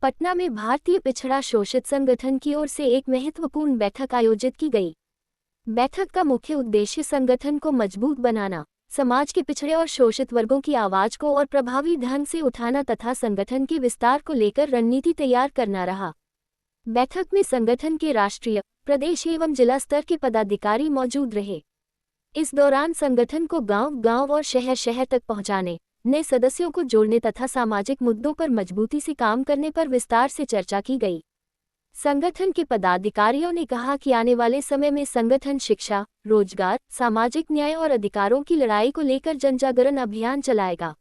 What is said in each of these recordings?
पटना में भारतीय पिछड़ा शोषित संगठन की ओर से एक महत्वपूर्ण बैठक आयोजित की गई। बैठक का मुख्य उद्देश्य संगठन को मजबूत बनाना, समाज के पिछड़े और शोषित वर्गों की आवाज को और प्रभावी ढंग से उठाना तथा संगठन के विस्तार को लेकर रणनीति तैयार करना रहा। बैठक में संगठन के राष्ट्रीय, प्रदेश एवं जिला स्तर के पदाधिकारी मौजूद रहे। इस दौरान संगठन को गांव-गांव और शहर-शहर तक पहुंचाने, नए सदस्यों को जोड़ने तथा सामाजिक मुद्दों पर मजबूती से काम करने पर विस्तार से चर्चा की गई। संगठन के पदाधिकारियों ने कहा कि आने वाले समय में संगठन शिक्षा, रोजगार, सामाजिक न्याय और अधिकारों की लड़ाई को लेकर जनजागरण अभियान चलाएगा।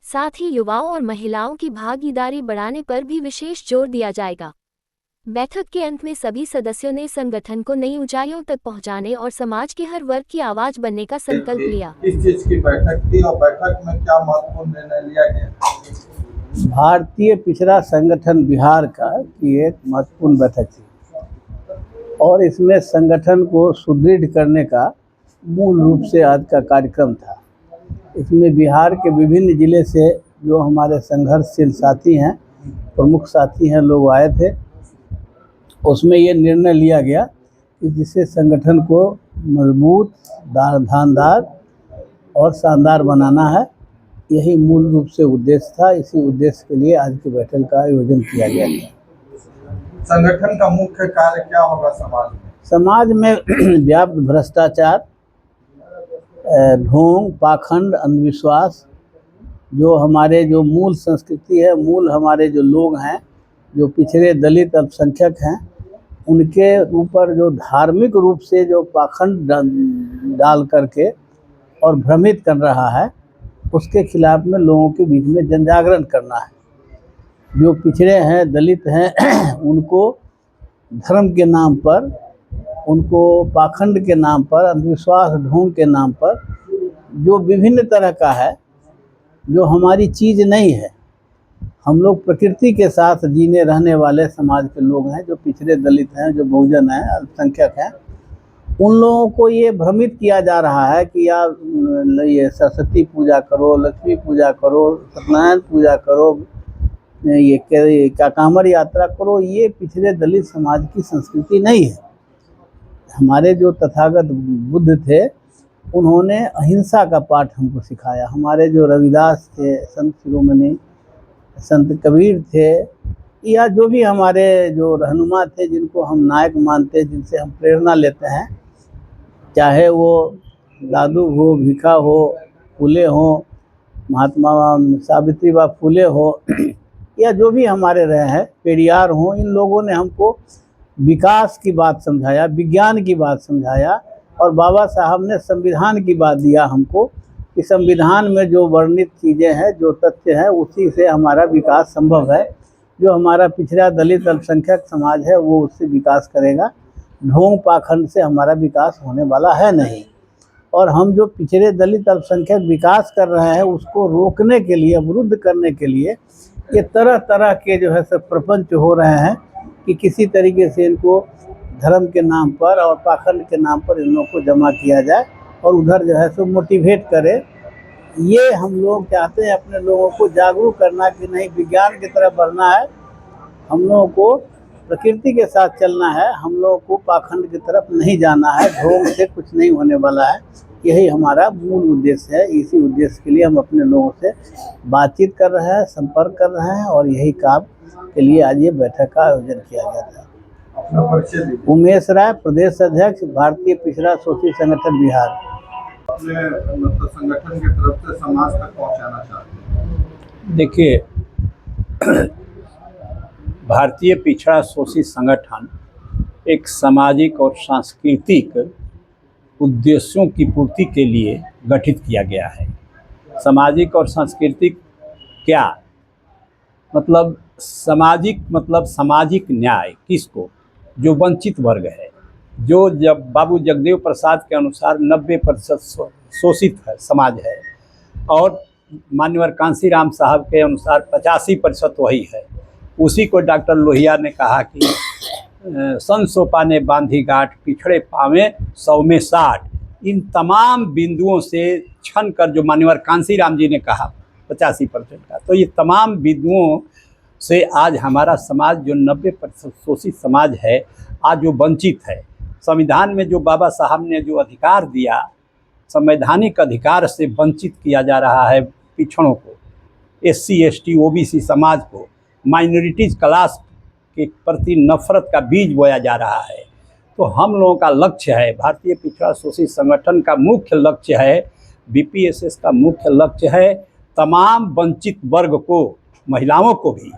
साथ ही युवाओं और महिलाओं की भागीदारी बढ़ाने पर भी विशेष जोर दिया जाएगा। बैठक के अंत में सभी सदस्यों ने संगठन को नई ऊंचाइयों तक पहुंचाने और समाज के हर वर्ग की आवाज बनने का संकल्प लिया। किस चीज की बैठक थी और बैठक में क्या महत्वपूर्ण निर्णय लिया गया? भारतीय पिछड़ा संगठन बिहार की एक महत्वपूर्ण बैठक थी और इसमें संगठन को सुदृढ़ करने का मूल रूप से आज का कार्यक्रम था। इसमें बिहार के विभिन्न जिले से जो हमारे संघर्षशील साथी हैं, प्रमुख साथी हैं, लोग आए थे। उसमें ये निर्णय लिया गया कि जिससे संगठन को मजबूत, धारदार और शानदार बनाना है। यही मूल रूप से उद्देश्य था। इसी उद्देश्य के लिए आज की बैठक का आयोजन किया गया था। संगठन का मुख्य कार्य क्या होगा समाज में? समाज में व्याप्त भ्रष्टाचार, ढोंग, पाखंड, अंधविश्वास, जो हमारे जो मूल संस्कृति है, मूल हमारे जो लोग हैं, जो पिछड़े दलित अल्पसंख्यक हैं, उनके ऊपर जो धार्मिक रूप से जो पाखंड डाल करके और भ्रमित कर रहा है, उसके खिलाफ में लोगों के बीच में जनजागरण करना है। जो पिछड़े हैं, दलित हैं, उनको धर्म के नाम पर, उनको पाखंड के नाम पर, अंधविश्वास, ढोंग के नाम पर, जो विभिन्न तरह का है, जो हमारी चीज़ नहीं है। हम लोग प्रकृति के साथ जीने रहने वाले समाज के लोग हैं, जो पिछड़े दलित हैं, जो बहुजन हैं, अल्पसंख्यक हैं। उन लोगों को ये भ्रमित किया जा रहा है कि यार ये सरस्वती पूजा करो, लक्ष्मी पूजा करो, सत्यनारायण पूजा करो, ये कांवड़ यात्रा करो। ये पिछड़े दलित समाज की संस्कृति नहीं है। हमारे जो तथागत बुद्ध थे, उन्होंने अहिंसा का पाठ हमको सिखाया। हमारे जो रविदास थे, संत शिरोमणि, संत कबीर थे, या जो भी हमारे जो रहनुमा थे, जिनको हम नायक मानते हैं, जिनसे हम प्रेरणा लेते हैं, चाहे वो दादू हो, भिखा हो, फूले हो, महात्मा सावित्रीबाई फूले हो, या जो भी हमारे रहे हैं, पेरियार हो, इन लोगों ने हमको विकास की बात समझाया, विज्ञान की बात समझाया। और बाबा साहब ने संविधान की बात दिया हमको कि संविधान में जो वर्णित चीज़ें हैं, जो तथ्य हैं, उसी से हमारा विकास संभव है। जो हमारा पिछड़ा दलित अल्पसंख्यक समाज है, वो उससे विकास करेगा। ढोंग पाखंड से हमारा विकास होने वाला है नहीं। और हम जो पिछड़े दलित अल्पसंख्यक विकास कर रहे हैं, उसको रोकने के लिए, अवरुद्ध करने के लिए ये तरह तरह के जो है सब प्रपंच हो रहे हैं कि किसी तरीके से इनको धर्म के नाम पर और पाखंड के नाम पर इन लोगों को जमा किया जाए और उधर जो है सो मोटिवेट करे। ये हम लोग चाहते हैं अपने लोगों को जागरूक करना कि नहीं, विज्ञान की तरफ बढ़ना है, हम लोगों को प्रकृति के साथ चलना है, हम लोगों को पाखंड की तरफ नहीं जाना है, ढोंग से कुछ नहीं होने वाला है। यही हमारा मूल उद्देश्य है। इसी उद्देश्य के लिए हम अपने लोगों से बातचीत कर रहे हैं, संपर्क कर रहे हैं और यही काम के लिए आज ये बैठक का आयोजन किया गया था। उमेश राय, प्रदेश अध्यक्ष, भारतीय पिछड़ा शोषित संगठन बिहार। अपने मतलब संगठन की तरफ से समाज तक पहुंचाना चाहते हैं? देखिए, भारतीय पिछड़ा शोषित संगठन एक सामाजिक और सांस्कृतिक उद्देश्यों की पूर्ति के लिए गठित किया गया है। सामाजिक और सांस्कृतिक क्या मतलब? सामाजिक न्याय किसको? जो वंचित वर्ग है, जो जब बाबू जगदेव प्रसाद के अनुसार 90% शोषित है समाज है, और मान्यवर कांशीराम साहब के अनुसार 85% वही है। उसी को डॉक्टर लोहिया ने कहा कि सन सोपाने बांधी गांठ, पिछड़े पावे 100 में 60। इन तमाम बिंदुओं से छन कर, जो मान्यवर कांशीराम जी ने कहा 85% का, तो ये तमाम बिंदुओं से आज हमारा समाज जो 90% शोषित समाज है, आज जो वंचित है। संविधान में जो बाबा साहब ने जो अधिकार दिया, संवैधानिक अधिकार से वंचित किया जा रहा है पिछड़ों को, SC ST OBC समाज को, माइनॉरिटीज क्लास के प्रति नफरत का बीज बोया जा रहा है। तो हम लोगों का लक्ष्य है, भारतीय पिछड़ा शोषित संगठन का मुख्य लक्ष्य है, BPSS का मुख्य लक्ष्य है तमाम वंचित वर्ग को, महिलाओं को भी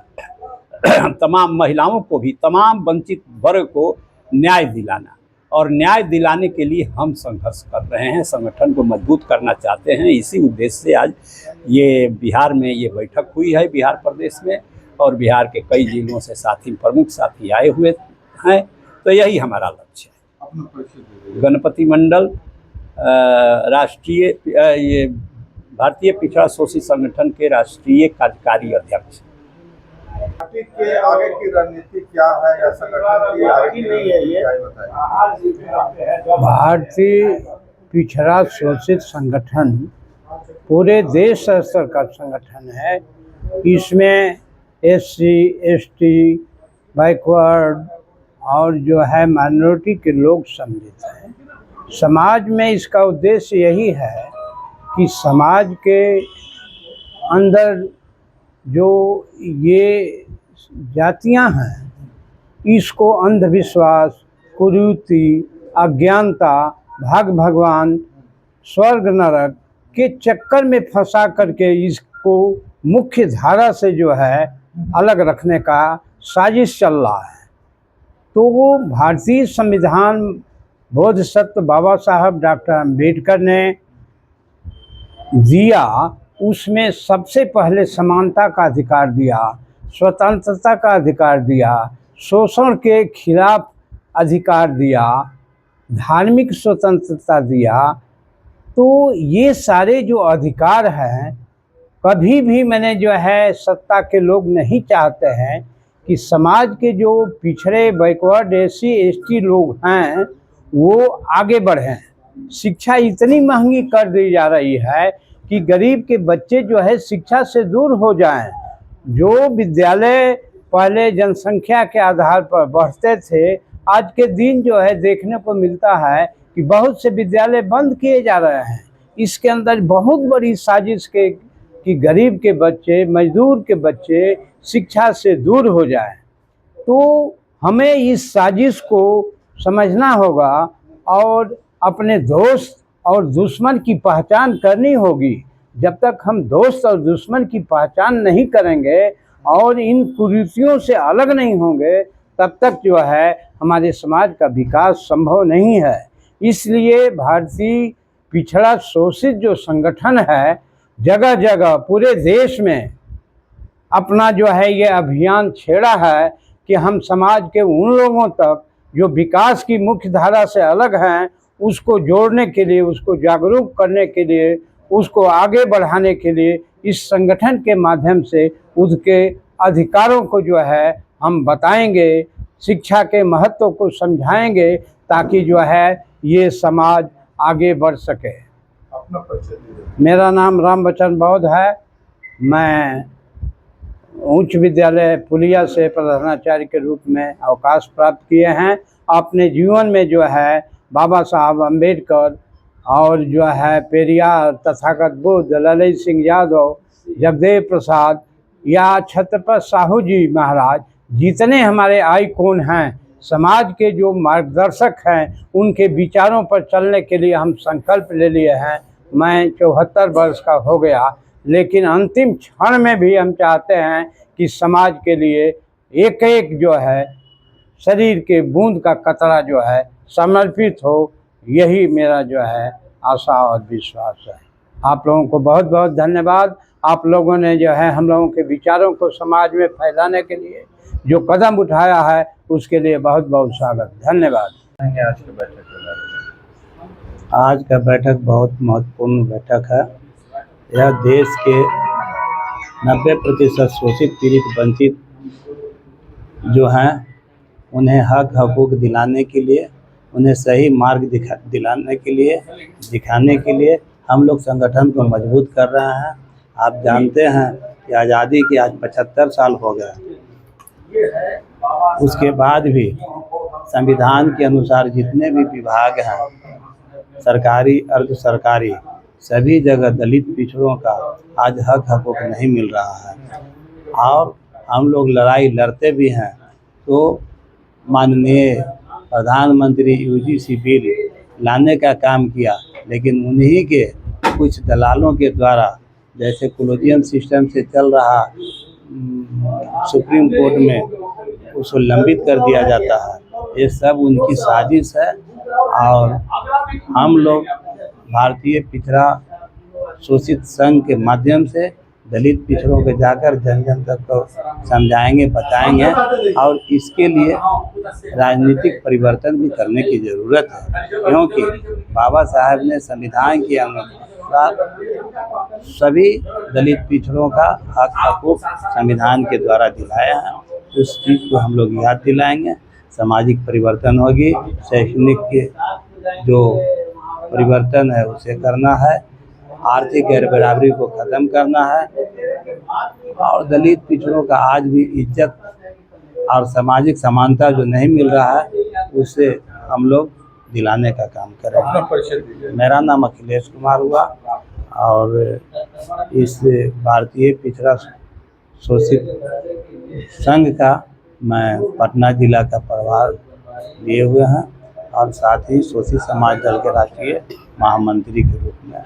तमाम वंचित वर्ग को न्याय दिलाना। और न्याय दिलाने के लिए हम संघर्ष कर रहे हैं, संगठन को मजबूत करना चाहते हैं। इसी उद्देश्य से आज ये बिहार में ये बैठक हुई है, बिहार प्रदेश में, और बिहार के कई जिलों से साथी, प्रमुख साथी आए हुए हैं। तो यही हमारा लक्ष्य है। अपना परिचय दे दीजिए। गणपति मंडल, राष्ट्रीय ये भारतीय पिछड़ा शोषित संगठन के राष्ट्रीय कार्यकारी अध्यक्ष। पार्टी के आगे की रणनीति क्या है या संगठन की आगे की रणनीति क्या है, बताइए। भारतीय पिछड़ा शोषित संगठन पूरे देश स्तर का संगठन है। इसमें SC ST बैकवर्ड और जो है माइनॉरिटी के लोग सम्मिलित हैं। समाज में इसका उद्देश्य यही है कि समाज के अंदर जो ये जातियां हैं, इसको अंधविश्वास, कुरीति, अज्ञानता, भाग भगवान, स्वर्ग नरक के चक्कर में फंसा करके इसको मुख्य धारा से जो है अलग रखने का साजिश चल रहा है। तो वो भारतीय संविधान बोधिसत्व बाबा साहब डॉक्टर अम्बेडकर ने दिया, उसमें सबसे पहले समानता का अधिकार दिया, स्वतंत्रता का अधिकार दिया, शोषण के खिलाफ अधिकार दिया, धार्मिक स्वतंत्रता दिया। तो ये सारे जो अधिकार हैं, कभी भी मैंने जो है सत्ता के लोग नहीं चाहते हैं कि समाज के जो पिछड़े बैकवर्ड SC ST लोग हैं वो आगे बढ़ें। शिक्षा इतनी महंगी कर दी जा रही है कि गरीब के बच्चे जो है शिक्षा से दूर हो जाएं। जो विद्यालय पहले जनसंख्या के आधार पर बढ़ते थे, आज के दिन जो है देखने को मिलता है कि बहुत से विद्यालय बंद किए जा रहे हैं। इसके अंदर बहुत बड़ी साजिश के कि गरीब के बच्चे, मजदूर के बच्चे शिक्षा से दूर हो जाएं। तो हमें इस साजिश को समझना होगा और अपने दोस्त और दुश्मन की पहचान करनी होगी। जब तक हम दोस्त और दुश्मन की पहचान नहीं करेंगे और इन कुरीतियों से अलग नहीं होंगे, तब तक जो है हमारे समाज का विकास संभव नहीं है। इसलिए भारतीय पिछड़ा शोषित जो संगठन है, जगह जगह पूरे देश में अपना जो है ये अभियान छेड़ा है कि हम समाज के उन लोगों तक जो विकास की मुख्य धारा से अलग हैं, उसको जोड़ने के लिए, उसको जागरूक करने के लिए, उसको आगे बढ़ाने के लिए इस संगठन के माध्यम से उसके अधिकारों को जो है हम बताएंगे, शिक्षा के महत्व को समझाएंगे, ताकि जो है ये समाज आगे बढ़ सके। अपना परिचय दीजिए। मेरा नाम रामबचन बौद्ध है। मैं उच्च विद्यालय पुलिया से प्रधानाचार्य के रूप में अवकाश प्राप्त किए हैं। अपने जीवन में जो है बाबा साहब अम्बेडकर और जो है पेरियार, तथागत बुद्ध, ललित सिंह यादव, जगदेव प्रसाद या छत्रपति साहू जी महाराज, जितने हमारे आइकॉन हैं, समाज के जो मार्गदर्शक हैं, उनके विचारों पर चलने के लिए हम संकल्प ले लिए हैं। मैं 74 वर्ष का हो गया, लेकिन अंतिम क्षण में भी हम चाहते हैं कि समाज के लिए एक एक जो है शरीर के बूंद का कतरा जो है समर्पित हो। यही मेरा जो है आशा और विश्वास है। आप लोगों को बहुत बहुत धन्यवाद। आप लोगों ने जो है हम लोगों के विचारों को समाज में फैलाने के लिए जो कदम उठाया है, उसके लिए बहुत बहुत स्वागत, धन्यवाद। आज की बैठक के बारे में। आज का बैठक बहुत महत्वपूर्ण बैठक है। यह देश के 90% शोषित, पीड़ित, वंचित जो हैं, उन्हें हक हकूक़ दिलाने के लिए, उन्हें सही मार्ग दिलाने के लिए, दिखाने के लिए हम लोग संगठन को मजबूत कर रहे हैं। आप जानते हैं कि आज़ादी के आज 75 साल हो गए। उसके बाद भी संविधान के अनुसार जितने भी विभाग हैं, सरकारी अर्ध सरकारी, सभी जगह दलित पिछड़ों का आज हक हकूक नहीं मिल रहा है। और हम लोग लड़ाई लड़ते भी हैं तो माननीय प्रधानमंत्री यूजीसी बिल लाने का काम किया, लेकिन उन्हीं के कुछ दलालों के द्वारा, जैसे कॉलेजियम सिस्टम से चल रहा सुप्रीम कोर्ट में उसको लंबित कर दिया जाता है। ये सब उनकी साजिश है। और हम लोग भारतीय पिछड़ा शोषित संघ के माध्यम से दलित पिछड़ों के जाकर जन जन तक को समझाएंगे, बताएंगे, और इसके लिए राजनीतिक परिवर्तन भी करने की ज़रूरत है, क्योंकि बाबा साहब ने संविधान के अनुसार सभी दलित पिछड़ों का हक हकूक संविधान के द्वारा दिलाया है। उस चीज़ को हम लोग याद दिलाएंगे, सामाजिक परिवर्तन होगी, शैक्षणिक के जो परिवर्तन है उसे करना है, आर्थिक गैर बराबरी को ख़त्म करना है, और दलित पिछड़ों का आज भी इज्जत और सामाजिक समानता जो नहीं मिल रहा है उसे हम लोग दिलाने का काम करेंगे। मेरा नाम अखिलेश कुमार हुआ और इस भारतीय पिछड़ा शोषित संघ का मैं पटना जिला का प्रभार लिए हुए हैं और साथ ही शोषित समाज दल के राष्ट्रीय महामंत्री के रूप में।